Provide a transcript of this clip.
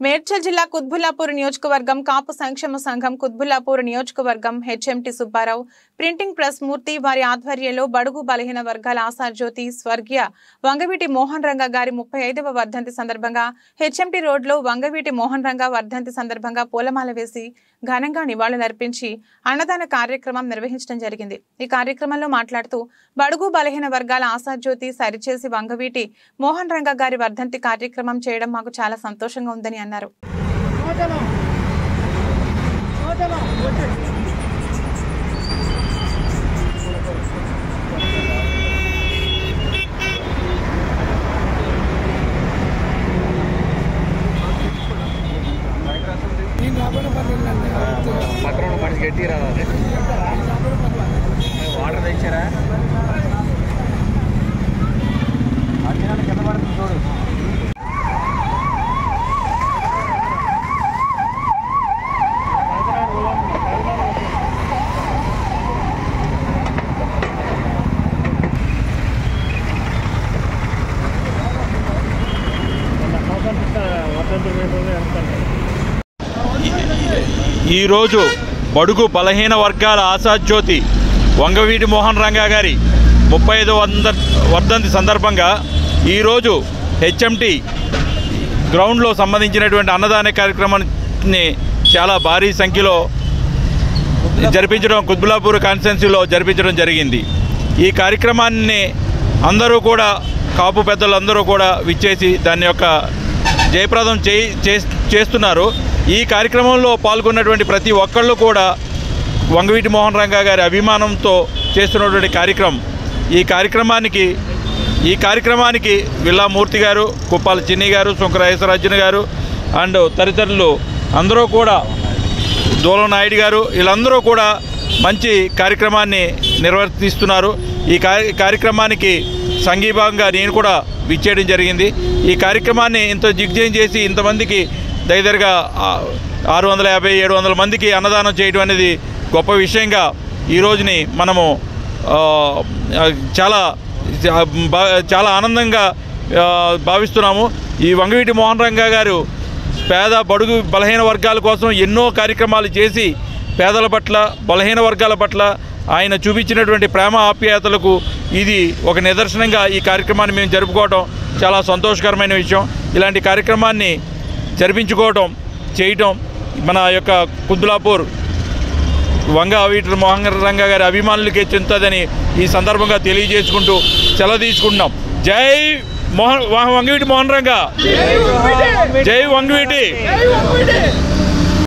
మేడ్చల్ జిల్లా కుత్బుల్లాపూర్ నియోజకవర్గం కాపు సంక్షేమ సంఘం కుత్బుల్లాపూర్ నియోజకవర్గం హెచ్ఎంటి సుబ్బారావు ప్రింటింగ్ ప్రెస్ మూర్తి వారి ఆధ్వర్యంలో బడుగు బలహీన వర్గాల ఆశాజ్యోతి స్వర్గీయ వంగవీటి మోహన్ రంగ గారి 35వ వర్ధంతి సందర్భంగా హెచ్ఎంటి రోడ్లో వంగవీటి మోహన్ రంగ వర్ధంతి సందర్భంగా పూలమాల వేసి ఘనంగా నివాళులర్పించి అన్నదాన కార్యక్రమం నిర్వహించడం జరిగింది। ఈ కార్యక్రమంలో మాట్లాడుతూ బడుగు బలహీన వర్గాల ఆశాజ్యోతి సరిచేసి వంగవీటి మోహన్ రంగ గారి వర్ధంతి కార్యక్రమం చేయడం మాకు చాలా సంతోషంగా ఉందని అన్నారు। వాటర్ తెచ్చారా కింద పడుతుంది చూడు। ఈరోజు బడుగు బలహీన వర్గాల ఆశాజ్యోతి వంగవీటి మోహన్ రంగ గారి 35వ వర్ధంతి సందర్భంగా ఈరోజు హెచ్ఎంటి గ్రౌండ్లో సంబంధించినటువంటి అన్నదాన కార్యక్రమాన్ని చాలా భారీ సంఖ్యలో జరిపించడం కుత్బుల్లాపూర్ కాన్స్టిట్యున్సీలో జరిపించడం జరిగింది। ఈ కార్యక్రమాన్ని అందరూ కూడా కాపు పెద్దలందరూ కూడా విచ్చేసి దాని యొక్క జయప్రదం చేస్తున్నారు। ఈ కార్యక్రమంలో పాల్గొన్నటువంటి ప్రతి ఒక్కళ్ళు కూడా వంగవీటి మోహన్ రంగ గారి అభిమానంతో చేస్తున్నటువంటి కార్యక్రమం। ఈ కార్యక్రమానికి విల్లా మూర్తి గారు, కుప్పాల చిన్ని గారు, సుంకరాయేశ్వరార్జున గారు అండ్ తదితరులు అందరూ కూడా, దూలం నాయుడు గారు, వీళ్ళందరూ కూడా మంచి కార్యక్రమాన్ని నిర్వర్తిస్తున్నారు। ఈ కార్యక్రమానికి సంఘీభాగంగా నేను కూడా విచ్చేయడం జరిగింది। ఈ కార్యక్రమాన్ని ఇంత దిగ్విజయం చేసి ఇంతమందికి దగ్గరగా 650-700 మందికి అన్నదానం చేయడం అనేది గొప్ప విషయంగా ఈ రోజుని మనము చాలా ఆనందంగా భావిస్తున్నాము। ఈ వంగవీటి మోహన్ రంగ గారు పేద బడుగు బలహీన వర్గాల కోసం ఎన్నో కార్యక్రమాలు చేసి పేదల పట్ల బలహీన వర్గాల పట్ల ఆయన చూపించినటువంటి ప్రేమ ఆప్యాయతలకు ఇది ఒక నిదర్శనంగా ఈ కార్యక్రమాన్ని మేము జరుపుకోవడం చాలా సంతోషకరమైన విషయం। ఇలాంటి కార్యక్రమాన్ని జరిపించుకోవడం చేయటం మన యొక్క కుత్బుల్లాపూర్ వంగవీటి మోహన్ రంగ గారి అభిమానులకే చెందుతుందని ఈ సందర్భంగా తెలియజేసుకుంటూ సెలవు తీసుకుంటున్నాం। జై వంగవీటి మోహన్ రంగ, జై వంగవీటి।